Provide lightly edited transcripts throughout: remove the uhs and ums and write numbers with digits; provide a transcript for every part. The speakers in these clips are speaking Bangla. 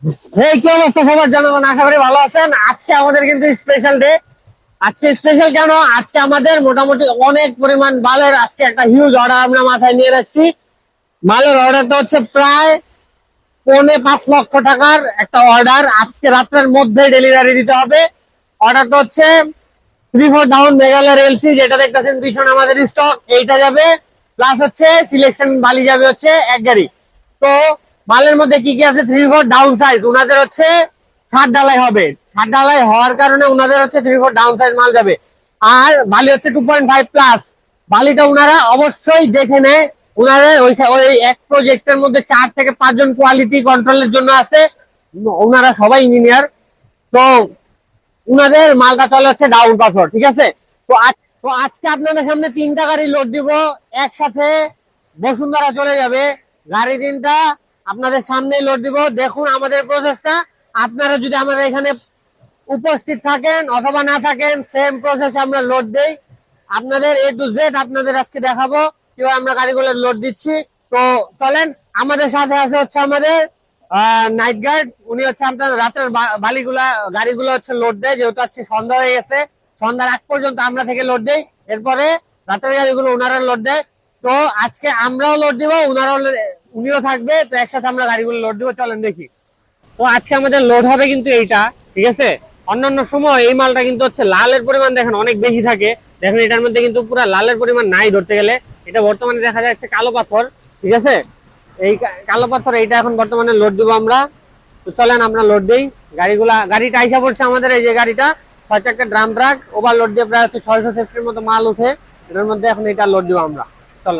কি অবস্থা সবার জনগণ, আশা করি ভালো আছেন। আজকে আমাদের কিন্তু স্পেশাল ডে। আজকে স্পেশাল কেন, আজকে আমাদের মোটামুটি অনেক পরিমাণ বালের আজকে একটা হিউজ অর্ডার আমরা মাথায় নিয়ে রাখছি। মালের অর্ডারটা হচ্ছে প্রায় 4.5 লক্ষ টাকার একটা অর্ডার। আজকে রাত্রের মধ্যে ডেলিভারি দিতে হবে। অর্ডারটা হচ্ছে 3-4 ডাউন মেঘালয় এলসি, যেটা দেখতেছেন পিছনে আমাদের স্টক, এইটা যাবে। প্লাস হচ্ছে সিলেকশন বালি যাবে হচ্ছে এক গাড়ি। তো মালের মধ্যে কি কি আছে, 3-4 ডাউন সাইজ উনাদের হচ্ছে ছাদ ঢালাই হবে। ছাদ ঢালাই হওয়ার কারণে উনাদের হচ্ছে 3-4 ডাউন সাইজ মাল যাবে। আর বালি হচ্ছে 2.5 প্লাস। বালিটা উনারা অবশ্যই দেখে নেয়। উনারা ওই এক প্রজেক্টের মধ্যে 4 থেকে 5 জন কোয়ালিটি কন্ট্রোলের জন্য আছে। উনারা সবাই ইঞ্জিনিয়ার। তো উনাদের মালটা চলে হচ্ছে ডাউন পাথর, ঠিক আছে। তো আজকে আপনাদের সামনে 3টা গাড়ি লোড দিব একসাথে। বসুন্ধরা চলে যাবে গাড়ি 3টা, আপনাদের সামনে লোড দিব। দেখুন আমাদের প্রসেসটা। আপনারা যদি আমাদের এখানে উপস্থিত থাকেন অথবা না থাকেন, সেম প্রসেস আমরা লোড দেই। আপনাদের এ টু জেড আপনাদের আজকে দেখাবো কিভাবে আমরা গাড়িগুলো লোড দিচ্ছি। তো চলেন, আমাদের সাথে আছে হচ্ছে আমাদের নাইট গার্ড। উনি হচ্ছে আপনার রাতের বালিগুলা গাড়িগুলো হচ্ছে লোড দেয়, যেহেতু আজকে সন্ধ্যা হয়ে গেছে। সন্ধ্যার আগ পর্যন্ত আমরা থেকে লোড দেই, এরপরে রাতের গাড়িগুলো ওনারা লোড দেয়। তো আজকে আমরাও লোড দিব, উনিও থাকবে। তো একসাথে আমরা গাড়িগুলো লোড দিব, চলেন দেখি। তো আজকে আমাদের লোড হবে কিন্তু এইটা, ঠিক আছে। অন্যান্য সময় এই মালটা কিন্তু হচ্ছে লালের পরিমাণ দেখেন অনেক বেশি থাকে। দেখেন এটার মধ্যে কিন্তু পুরো লালের পরিমাণ নাই ধরতে গেলে। এটা বর্তমানে দেখা যাচ্ছে কালো পাথর, ঠিক আছে। এই কালো পাথর এইটা এখন বর্তমানে লোড দিব আমরা। তো চলেন আমরা লোড দিই গাড়িটা আইসা পড়ছে আমাদের। এই যে গাড়িটা 6 চাকার ড্রাম ট্রাক ওভারলোড দিয়ে প্রায় হচ্ছে 600 সেফটির মতো মাল উঠে। এটার মধ্যে এখন এটা লোড দিব আমরা।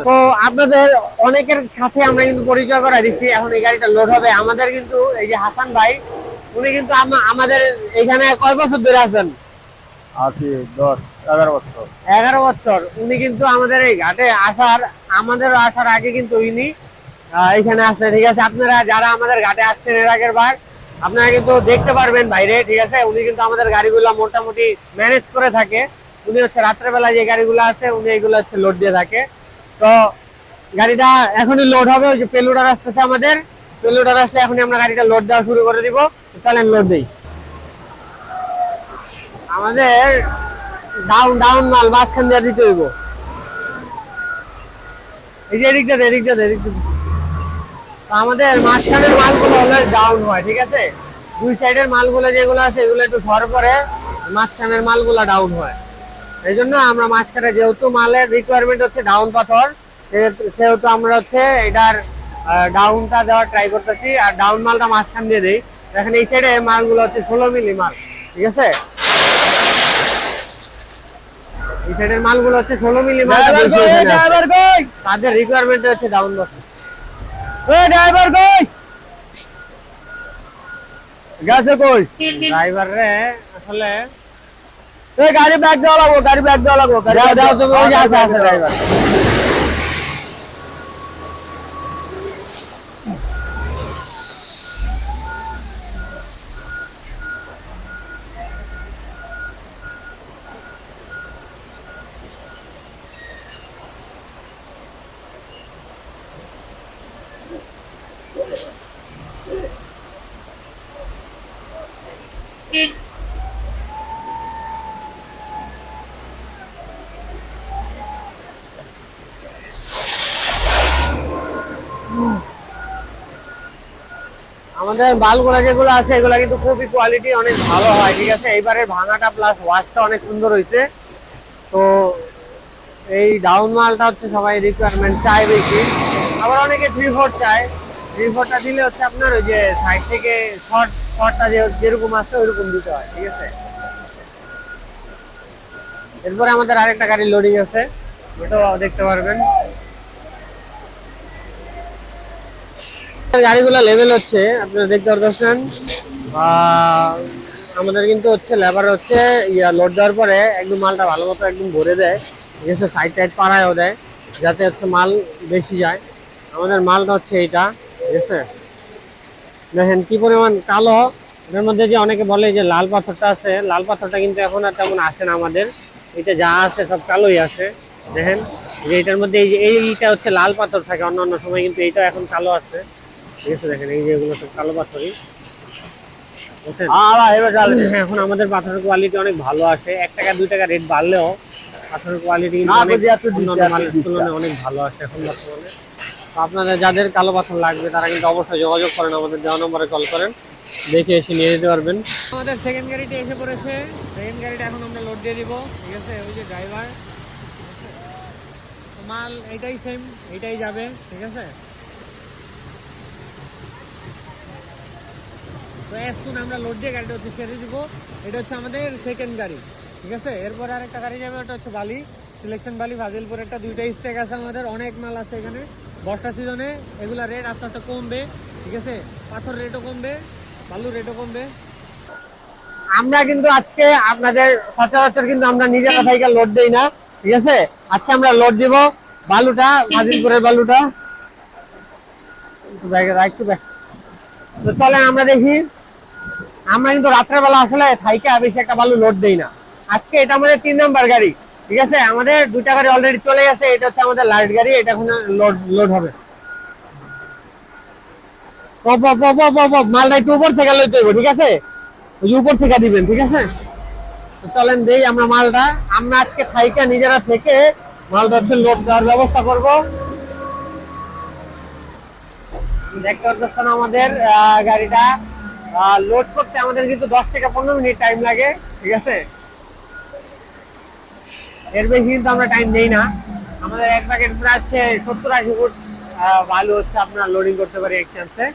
তো আপনাদের অনেকের সাথে আমরা কিন্তু পরিচয় করা দিচ্ছি। এখন এই গাড়িটা লোড হবে আমাদের কিন্তু এই যে হাসান ভাই, উনি কিন্তু আমাদের এখানে কয় বছর ধরে আছেন? আছি 10-11 বছর। 11 বছর। উনি কিন্তু আমাদের এই ঘাটে আসার আগে কিন্তু উনি এখানে আছে, ঠিক আছে। আপনারা যারা আমাদের ঘাটে আসছেন এর আগের বার, আপনারা কিন্তু দেখতে পারবেন বাইরে, ঠিক আছে। উনি কিন্তু আমাদের গাড়িগুলো মোটামুটি ম্যানেজ করে থাকে। উনি হচ্ছে রাত্রেবেলা যে গাড়িগুলো আছে উনি এগুলো হচ্ছে লোড দিয়ে থাকে। তো গাড়িটা এখনই লোড হবে। ওই যে পেলুডার আসতেছে আমাদের, পেলুডার আসলে এখনই আমরা গাড়িটা লোড দেওয়া শুরু করে দিব। চলেন লোড দিই। আমাদের ডাউন ডাউন মাল মাঝখান দিয়ে দিতে হইব। এই যে এদিক দিয়ে। আমাদের মাঝখানের মালগুলো হলে ডাউন হয়, ঠিক আছে। দুই সাইডের মালগুলো যেগুলো আছে এগুলো একটু সর করে, মাঝখানের মালগুলো ডাউন হয়। এই জন্য আমরা মাঝখানে, যেহেতু মালের রিকোয়ারমেন্ট হচ্ছে ডাউন পাথর, সেহেতু আমরা হচ্ছে এটার ডাউনটা দেওয়ার ট্রাই করতেছি। আর ডাউন মালটা মাঝখান দিয়ে দিই। দেখেন এই সাইডে মালগুলো হচ্ছে 16 মিলি মাল, ঠিক আছে। এই সাইডের মালগুলো হচ্ছে 16 মিলি মাল। তাদের রিকোয়ারমেন্ট হচ্ছে ডাউন পাথর। ড্রাইভার কই গেছে? কই ড্রাইভার রে আসলে গাড়ি ব্যাগ দেওয়া লাগবো, গাড়ি ব্যাগ দেওয়া লাগবো। দাও তুমি, ওই যে আছে ড্রাইভার। আমাদের বালগুলো যেগুলো আছে এগুলো কিন্তু খুবই কোয়ালিটি অনেক ভালো হয়, ঠিক আছে। এইবারের ভাঙাটা প্লাস ওয়াশটা অনেক সুন্দর হয়েছে। তো এই ডাউন মালটা হচ্ছে সবাই রিকোয়ারমেন্ট চায় বেশি। আবার অনেকে 3-4 চায়। 3-4টা দিলে হচ্ছে আপনার ওই যে সাইড থেকে শর্টটা যেরকম আছে ওইরকম দিতে হয়, ঠিক আছে। এরপরে আমাদের আরেকটা গাড়ি লোডিং আছে, ওটাও দেখতে পারবেন। গাড়িগুলো লেভেল হচ্ছে আপনারা দেখতে পাচ্ছেন। আমাদের কিন্তু হচ্ছে লেবার হচ্ছে লোড দেওয়ার পরে একদম মালটা ভালো মতো একদম ভরে দেয়, ঠিক আছে। সাইড টাইড পাড়ায়ও দেয় যাতে হচ্ছে মাল বেশি যায়। আমাদের মালটা হচ্ছে এইটা, ঠিক আছে। দেখেন কি পরিমাণ কালো। এর মধ্যে যে অনেকে বলে যে লাল পাথরটা আছে, লাল পাথরটা কিন্তু এখন আর তেমন আসে না আমাদের। এটা যা আছে সব কালোই আছে। দেখেন যে এটার মধ্যে এই যে এইটা হচ্ছে লাল পাথর থাকে অন্য অন্য সময়, কিন্তু এইটা এখন কালো আছে, ঠিক আছে। দেখেন এই যে এগুলো সব কালো পাথরই। বুঝছেন? ভাই এবার চলে এখন আমাদের পাথরের কোয়ালিটি অনেক ভালো আসে, 1 টাকা 2 টাকা রেট বাড়লেও পাথরের কোয়ালিটি না, অনেক বুঝি এত দিচ্ছে, অন্যান্য এত মালের দিচ্ছে। তুলনায় অনেক ভালো আসে এখন বর্তমানে। তো আপনাদের যাদের কালো পাথর লাগবে তারা কিন্তু অবশ্যই যোগাযোগ করেন, আমাদের দেওয়া নম্বরে কল করেন, দেখে এসে নিয়ে যেতে পারবেন। আমাদের সেকেন্ড গাড়িটা এসে পড়েছে, সেকেন্ড গাড়িটা এখন আমরা লোড দিয়ে দিব, ঠিক আছে? ওই যে ড্রাইভার মাল এইটাই সেম, এইটাই যাবে, ঠিক আছে? তো এখন আমরা লোড দিয়ে গাড়িটা হচ্ছে ছেড়ে দিব। এটা হচ্ছে আমাদের সেকেন্ড গাড়ি, ঠিক আছে? এরপরে আরেকটা গাড়ি যাবে, ওটা হচ্ছে বালি, সিলেকশন বালি, ফাজিলপুর একটা, 2টা স্টেক আছে আমাদের, অনেক মাল আছে এখানে। বর্ষা সিজনে এগুলা রেট আস্তে আস্তে কমবে, ঠিক আছে? পাথর রেটও কমবে, বালুর রেটও কমবে। আমরা কিন্তু আজকে আপনাদের সচরাচর কিন্তু আমরা নিজেরা থেকে লোড দেই না, ঠিক আছে? আজকে আমরা লোড দিব বালুটা, ফাজিলপুরের বালুটা। তো চলেন আমরা দেখি। আমরা কিন্তু রাত্রেবেলা আসলে থাইকা বেশি একটা বালু লোড দেই না। আজকে এটা আমাদের 3 নাম্বার গাড়ি, ঠিক আছে? আমাদের 2টা গাড়ি অলরেডি চলে গেছে, এটা হচ্ছে আমাদের লাস্ট গাড়ি, এটা এখন লোড হবে। মালটা একটু উপর থেকে লইতে হইব, ঠিক আছে? ওই যে উপর থেকে দিবেন, ঠিক আছে? তো চলেন দেই আমরা মালটা। আমরা আজকে থাইকা নিজেরা থেকে মালটা হচ্ছে লোড দেওয়ার ব্যবস্থা করব। দেখতে পাচ্ছেন আমাদের গাড়িটা লোড করতে আমাদের কিন্তু 10 থেকে 15 মিনিট টাইম লাগে, ঠিক আছে? এর বেশি কিন্তু আমরা টাইম দেই না। আমাদের এক প্যাকেট প্রায় হচ্ছে 70-80 ফুট বালু হচ্ছে আপনার লোডিং করতে পারি এক চান্সে।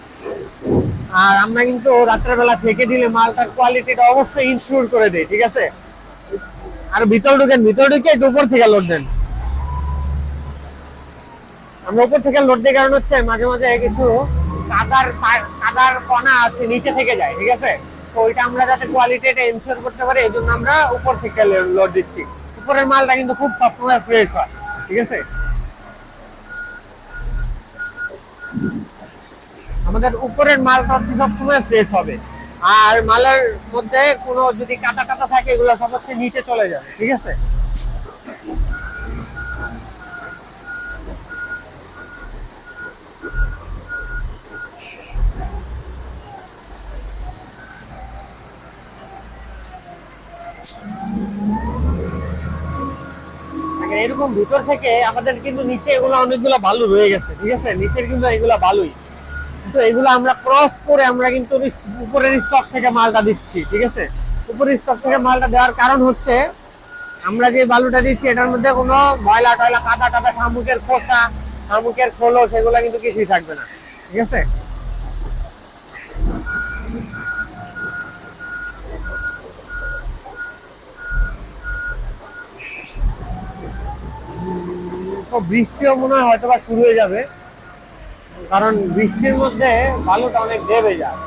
আর আমরা কিন্তু রাত্রেবেলা থেকে দিলে মালটার কোয়ালিটিটা অবশ্যই ইনশিওর করে দেই, ঠিক আছে? আর ভিতর ঢুকে একটু উপর থেকে লোড দেন। আমরা উপর থেকে লোড দিই কারণ হচ্ছে মাঝে মাঝে কিছু কাদার কণা আছে নিচে থেকে যায়, ঠিক আছে? তো ওইটা আমরা যাতে কোয়ালিটিটা এনশিওর করতে পারি এই জন্য আমরা উপর থেকে লোড দিচ্ছি। উপরের মালটা কিন্তু খুব সবসময় ফ্রেশ হয়, ঠিক আছে? আমাদের উপরের মালটা হচ্ছে সবসময় ফ্রেশ হবে। আর মালের মধ্যে কোনো যদি কাটা কাটা থাকে এগুলো সব হচ্ছে নিচে চলে যাবে, ঠিক আছে? এরকম ভিতর থেকে আমাদের কিন্তু নিচে এগুলো অনেকগুলো বালু রয়ে গেছে, ঠিক আছে? নিচের কিন্তু এগুলা বালুই, কিন্তু এগুলো আমরা ক্রস করে আমরা কিন্তু উপরের স্টক থেকে মালটা দিচ্ছি, ঠিক আছে? উপরের স্টক থেকে মালটা দেওয়ার কারণ হচ্ছে আমরা যে বালুটা দিচ্ছি এটার মধ্যে কোনো ময়লা টয়লা কাদা টাদা শামুকের খোসা শামুকের খোলস সেগুলো কিন্তু কিছুই থাকবে না, ঠিক আছে? তো বৃষ্টিও মনে হয় হয়তো বা শুরু হয়ে যাবে, কারণ বৃষ্টির মধ্যে বালুটা অনেক দেবে যায়।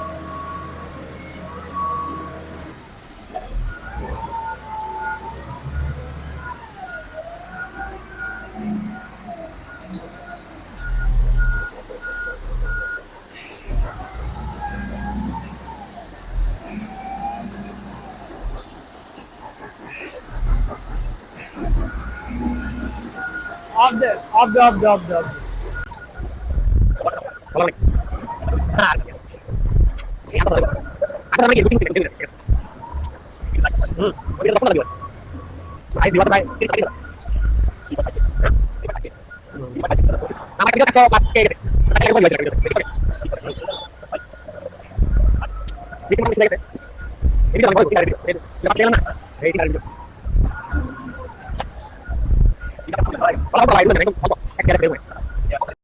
Of the.